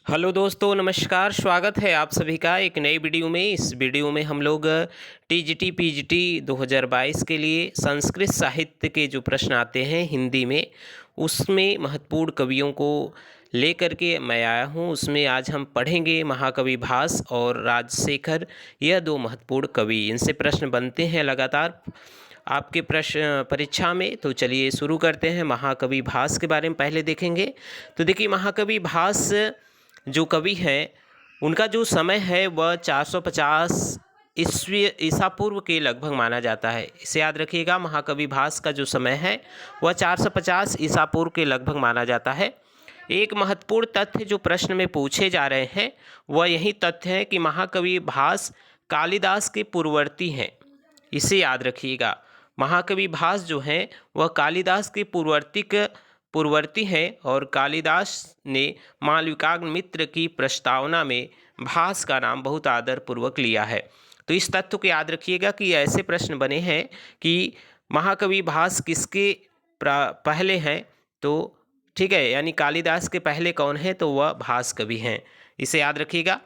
Hello दोस्तों, नमस्कार। स्वागत है आप सभी का एक नई वीडियो में। इस वीडियो में हम लोग टीजीटी पीजीटी 2022 के लिए संस्कृत साहित्य के जो प्रश्न आते हैं हिंदी में, उसमें महत्वपूर्ण कवियों को लेकर के मैं आया हूँ। उसमें आज हम पढ़ेंगे महाकवि भास और राजशेखर, यह दो महत्वपूर्ण कवि। इनसे प्रश्न बनते हैं लगातार आपके प्रश्न परीक्षा में। तो चलिए शुरू करते हैं। महाकवि भास के बारे में पहले देखेंगे। तो देखिए, महाकवि भास जो कवि हैं, उनका जो समय है वह 450 ईसा पूर्व के लगभग माना जाता है। इसे याद रखिएगा, महाकवि भास का जो समय है वह 450 ईसा पूर्व के लगभग माना जाता है। एक महत्वपूर्ण तथ्य जो प्रश्न में पूछे जा रहे हैं वह यही तथ्य है कि महाकवि भास कालिदास के पूर्ववर्ती हैं। इसे याद रखिएगा, महाकवि भास जो हैं वह कालिदास के पूर्ववर्ती हैं और कालिदास ने मालविकाग्निमित्र की प्रस्तावना में भास का नाम बहुत आदरपूर्वक लिया है। तो इस तथ्य को याद रखिएगा कि ऐसे प्रश्न बने हैं कि महाकवि भास किसके पहले हैं। तो ठीक है, यानी कालिदास के पहले कौन है, तो वह भास कवि हैं। इसे याद रखिएगा।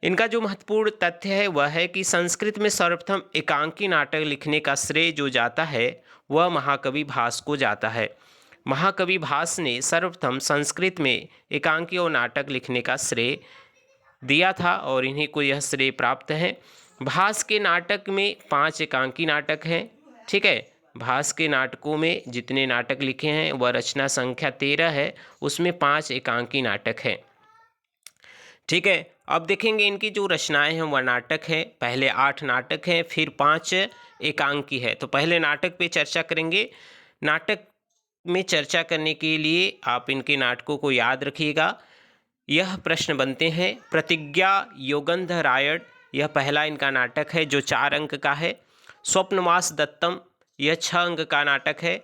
इनका जो महत्वपूर्ण तथ्य है वह है कि संस्कृत में सर्वप्रथम एकांकी नाटक लिखने का श्रेय जो जाता है वह महाकवि भास को जाता है। महाकवि भास ने सर्वप्रथम संस्कृत में एकांकी और नाटक लिखने का श्रेय दिया था और इन्हीं को यह श्रेय प्राप्त है। भास के नाटक में 5 एकांकी नाटक हैं। ठीक है, भास के नाटकों में जितने नाटक लिखे हैं वह रचना संख्या 13 है, उसमें 5 एकांकी नाटक हैं। ठीक है, अब देखेंगे इनकी जो रचनाएं हैं वह नाटक है। पहले 8 नाटक हैं, फिर 5 एकांकी है। तो पहले नाटक पे चर्चा करेंगे। नाटक में चर्चा करने के लिए आप इनके नाटकों को याद रखिएगा। यह प्रश्न बनते हैं। प्रतिज्ञा योगंधरायण, यह पहला इनका नाटक है जो 4 अंक का है। स्वप्नवास दत्तम, यह 6 अंक का नाटक है।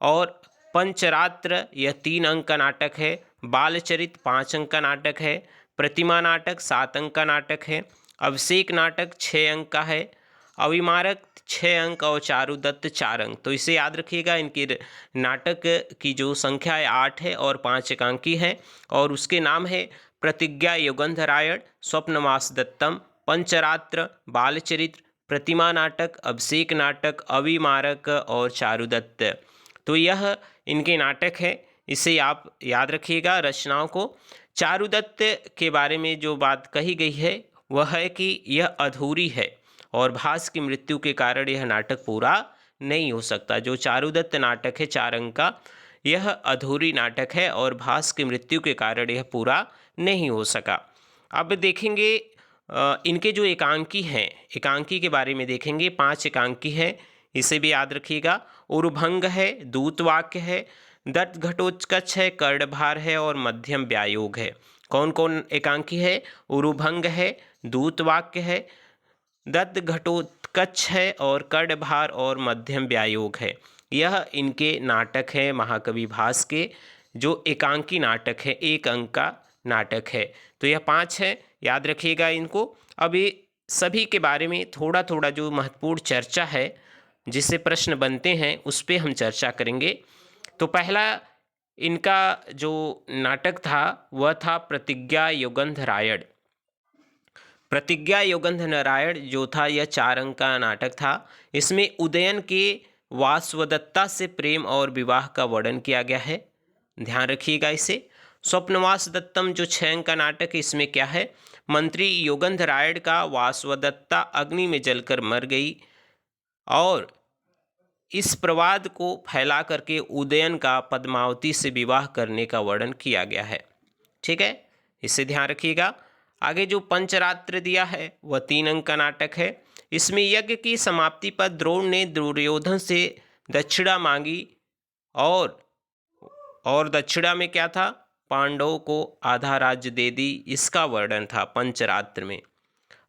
और पंचरात्र, यह 3 अंक का नाटक है। बालचरित 5 अंक का नाटक है। प्रतिमा नाटक 7 अंक का नाटक है। अभिषेक नाटक 6 अंक का है। अविमारक 6 अंक और चारुदत्त 4 अंक। तो इसे याद रखिएगा, इनकी नाटक की जो संख्या है 8 है और 5 एकांकी है। और उसके नाम है प्रतिज्ञा योगंधरायण, स्वप्नवास दत्तम, पंचरात्र, बालचरित्र, प्रतिमा नाटक, अभिषेक नाटक, अविमारक और चारुदत्त। तो यह इनके नाटक है, इसे आप याद रखिएगा रचनाओं को। चारुदत्त के बारे में जो बात कही गई है वह है कि यह अधूरी है और भास की मृत्यु के कारण यह नाटक पूरा नहीं हो सकता। जो चारुदत्त नाटक है 4 अंक का, यह अधूरी नाटक है और भास की मृत्यु के कारण यह पूरा नहीं हो सका। अब देखेंगे इनके जो एकांकी हैं, एकांकी के बारे में देखेंगे। 5 एकांकी है, इसे भी याद रखिएगा। उरुभंग है, दूतवाक्य है, दत्त घटोत्कच है, कर्णभार है और मध्यम व्यायोग है। कौन कौन एकांकी है? उरुभंग है, दूतवाक्य है, दत्त घटोत्कच है और कर्णभार और मध्यम व्यायोग है। यह इनके नाटक है महाकवि भास के, जो एकांकी नाटक है, 1 अंक का नाटक है। तो यह 5 है, याद रखिएगा इनको। अब ये सभी के बारे में थोड़ा थोड़ा जो महत्वपूर्ण चर्चा है, जिससे प्रश्न बनते हैं, उस पर हम चर्चा करेंगे। तो पहला इनका जो नाटक था वह था प्रतिज्ञा योगंधरायण। प्रतिज्ञा योगंधरायण जो था यह 4 अंक का नाटक था। इसमें उदयन के वासवदत्ता से प्रेम और विवाह का वर्णन किया गया है, ध्यान रखिएगा इसे। स्वप्नवास दत्तम जो 6 अंक का नाटक है, इसमें क्या है? मंत्री योगंधरायण का वासवदत्ता अग्नि में जलकर मर गई और इस प्रवाद को फैला करके उदयन का पद्मावती से विवाह करने का वर्णन किया गया है। ठीक है, इसे ध्यान रखिएगा। आगे जो पंचरात्र दिया है वह 3 अंक का नाटक है। इसमें यज्ञ की समाप्ति पर द्रोण ने दुर्योधन से दक्षिणा मांगी और दक्षिणा में क्या था? पांडवों को आधा राज्य दे दी, इसका वर्णन था पंचरात्र में।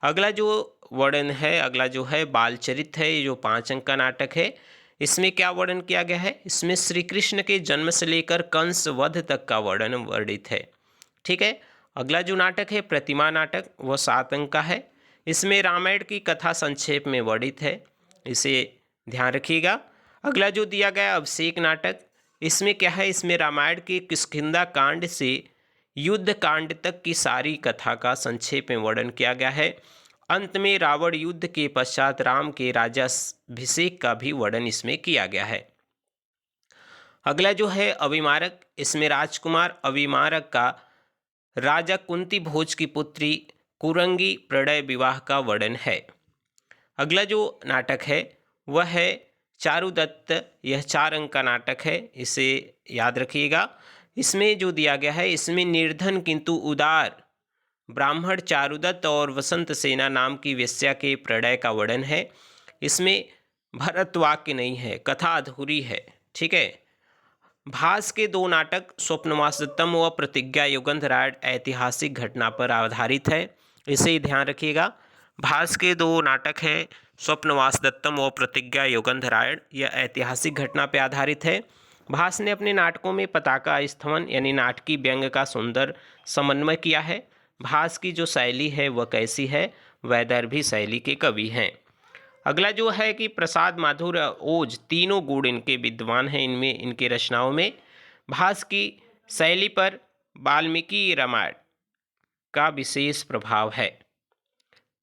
अगला जो वर्णन है, अगला जो है बालचरित है, ये जो 5 अंक का नाटक है। इसमें क्या वर्णन किया गया है? इसमें श्री कृष्ण के जन्म से लेकर कंस वध तक का वर्णन वर्णित है। ठीक है, अगला जो नाटक है प्रतिमा नाटक, वह 7 अंक का है। इसमें रामायण की कथा संक्षेप में वर्णित है, इसे ध्यान रखिएगा। अगला जो दिया गया अभिषेक नाटक, इसमें क्या है? इसमें रामायण के किष्किंधा कांड से युद्ध कांड तक की सारी कथा का संक्षेप में वर्णन किया गया है। अंत में रावण युद्ध के पश्चात राम के राज्याभिषेक का भी वर्णन इसमें किया गया है। अगला जो है अविमारक, इसमें राजकुमार अविमारक का राजा कुंती भोज की पुत्री कुरंगी प्रणय विवाह का वर्णन है। अगला जो नाटक है वह है चारुदत्त। यह 4 अंक का नाटक है, इसे याद रखिएगा। इसमें जो दिया गया है, इसमें निर्धन किंतु उदार ब्राह्मण चारुदत्त और वसंत सेना नाम की वेश्या के प्रणय का वर्णन है। इसमें भरत वाक्य नहीं है, कथा अधूरी है। ठीक है। भास के 2 नाटक स्वप्नवासदत्तम व प्रतिज्ञा युगंधरायण ऐतिहासिक घटना पर आधारित है, इसे ध्यान रखिएगा। भास के 2 नाटक हैं स्वप्नवासदत्तम व प्रतिज्ञा युगंधरायण, यह ऐतिहासिक घटना पर आधारित है। भास ने अपने नाटकों में पताका स्थवन यानी नाटकीय व्यंग का सुंदर समन्वय किया है। भास की जो शैली है वह कैसी है? वैदर्भी शैली के कवि हैं। अगला जो है कि प्रसाद, माधुर्य, ओज तीनों गुण इनके विद्वान हैं इनमें, इनके रचनाओं में। भास की शैली पर वाल्मीकि रामायण का विशेष प्रभाव है।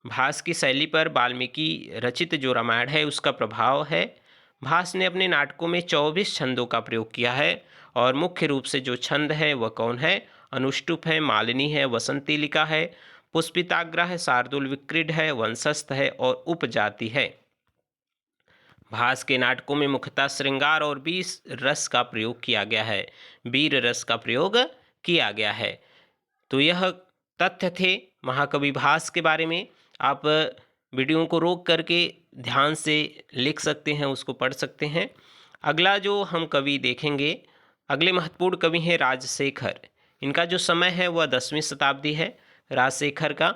भास की शैली पर वाल्मीकि रचित जो रामायण है उसका प्रभाव है। भास ने अपने नाटकों में 24 छंदों का प्रयोग किया है और मुख्य रूप से जो छंद है वह कौन है? अनुष्टुप है, मालिनी है, वसंतिलिका है, पुष्पिताग्रह है, शार्दुल विक्रीड है, वंशस्थ है और उपजाति है। भास के नाटकों में मुख्यतः श्रृंगार और वीर रस का प्रयोग किया गया है, वीर रस का प्रयोग किया गया है। तो यह तथ्य थे महाकवि भास के बारे में। आप वीडियो को रोक करके ध्यान से लिख सकते हैं, उसको पढ़ सकते हैं। अगला जो हम कवि देखेंगे, अगले महत्वपूर्ण कवि हैं राजशेखर। इनका जो समय है वह 10वीं शताब्दी है राजशेखर का,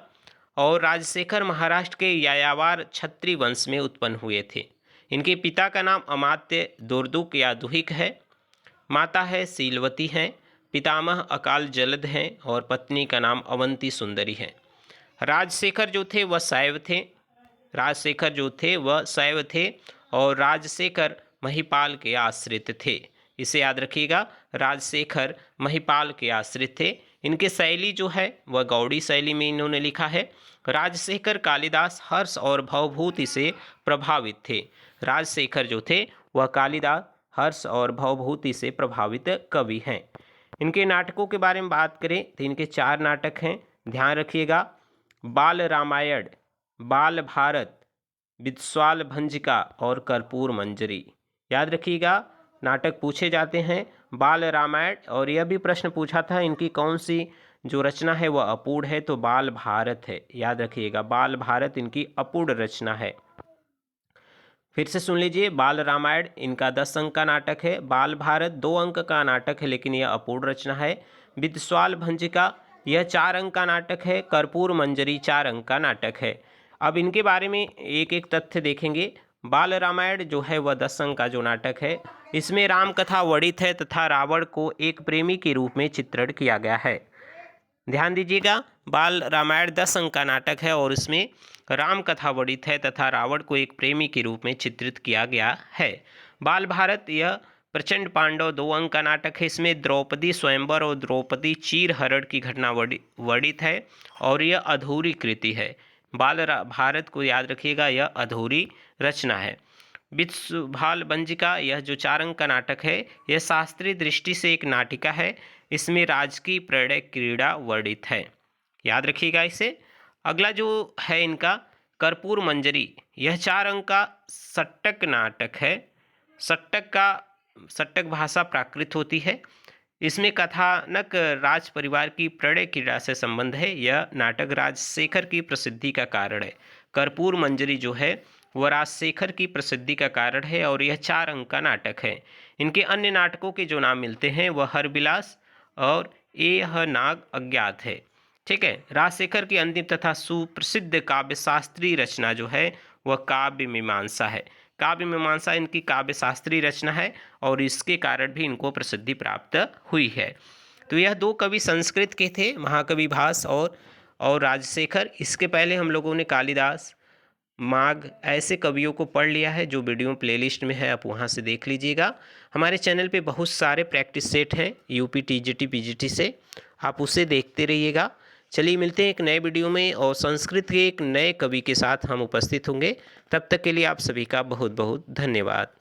और राजशेखर महाराष्ट्र के यायावर क्षत्रिय वंश में उत्पन्न हुए थे। इनके पिता का नाम अमात्य दुर्दुक या दुहिक है, माता है शीलवती हैं, पितामह अकाल जलद हैं और पत्नी का नाम अवंती सुंदरी है। राजशेखर जो थे वह शैव थे, राजशेखर जो थे वह शैव थे और राजशेखर महिपाल के आश्रित थे। इसे याद रखिएगा, राजशेखर महिपाल के आश्रित थे। इनके शैली जो है वह गौड़ी शैली में इन्होंने लिखा है। राजशेखर कालिदास, हर्ष और भवभूति से प्रभावित थे। राजशेखर जो थे वह कालिदास, हर्ष और भवभूति से प्रभावित कवि हैं। इनके नाटकों के बारे में बात करें तो इनके 4 नाटक हैं, ध्यान रखिएगा। बाल रामायण, बाल भारत, विद्वाल भंजिका और कर्पूर मंजरी। याद रखिएगा, नाटक पूछे जाते हैं बाल रामायण, और यह भी प्रश्न पूछा था इनकी कौन सी जो रचना है वह अपूर्ण है, तो बाल भारत है। याद रखिएगा, बाल भारत इनकी अपूर्ण रचना है। फिर से सुन लीजिए, बाल रामायण इनका 10 अंक का नाटक है, बाल भारत 2 अंक का नाटक है लेकिन यह अपूर्ण रचना है। विद्वाल भंजिका यह 4 अंक का नाटक है, कर्पूर मंजरी 4 अंक का नाटक है। अब इनके बारे में एक एक तथ्य देखेंगे। बाल रामायण जो है वह 10 अंक का जो नाटक है, इसमें राम कथा वर्णित है तथा रावण को एक प्रेमी के रूप में चित्रण किया गया है। ध्यान दीजिएगा, बाल रामायण 10 अंक का नाटक है और इसमें राम कथा वर्णित है तथा रावण को एक प्रेमी के रूप में चित्रित किया गया है। बाल भारत यह प्रचंड पांडव 2 अंक का नाटक है। इसमें द्रौपदी स्वयंवर और द्रौपदी चीरहरण की घटना वर्णित है और यह अधूरी कृति है। बाल भारत को याद रखिएगा, यह अधूरी रचना है। विद्वाल भंजिका यह जो 4 अंक का नाटक है, यह शास्त्रीय दृष्टि से एक नाटिका है। इसमें राजकीय प्रणय क्रीड़ा वर्णित है, याद रखिएगा इसे। अगला जो है इनका कर्पूर मंजरी, यह 4 अंक का सट्टक नाटक है। सट्टक भाषा प्राकृत होती है। इसमें कथानक राज परिवार की प्रणय क्रीड़ा से संबंध है। यह नाटक राजशेखर की प्रसिद्धि का कारण है। कर्पूर मंजरी जो है वह राजशेखर की प्रसिद्धि का कारण है और यह 4 अंक का नाटक है। इनके अन्य नाटकों के जो नाम मिलते हैं वह हरविलास और यह नाग अज्ञात है। ठीक है। राजशेखर की अंतिम तथा सुप्रसिद्ध काव्य शास्त्रीय रचना जो है वह काव्य मीमांसा है। काव्य मीमांसा इनकी काव्य शास्त्रीय रचना है और इसके कारण भी इनको प्रसिद्धि प्राप्त हुई है। तो यह 2 कवि संस्कृत के थे, महाकवि भास और राजशेखर। इसके पहले हम लोगों ने कालिदास, माघ ऐसे कवियों को पढ़ लिया है, जो वीडियो प्लेलिस्ट में है, आप वहाँ से देख लीजिएगा। हमारे चैनल पे बहुत सारे प्रैक्टिस सेट हैं यूपी टीजीटी पीजीटी से, आप उसे देखते रहिएगा। चलिए मिलते हैं एक नए वीडियो में और संस्कृत के एक नए कवि के साथ हम उपस्थित होंगे। तब तक के लिए आप सभी का बहुत बहुत धन्यवाद।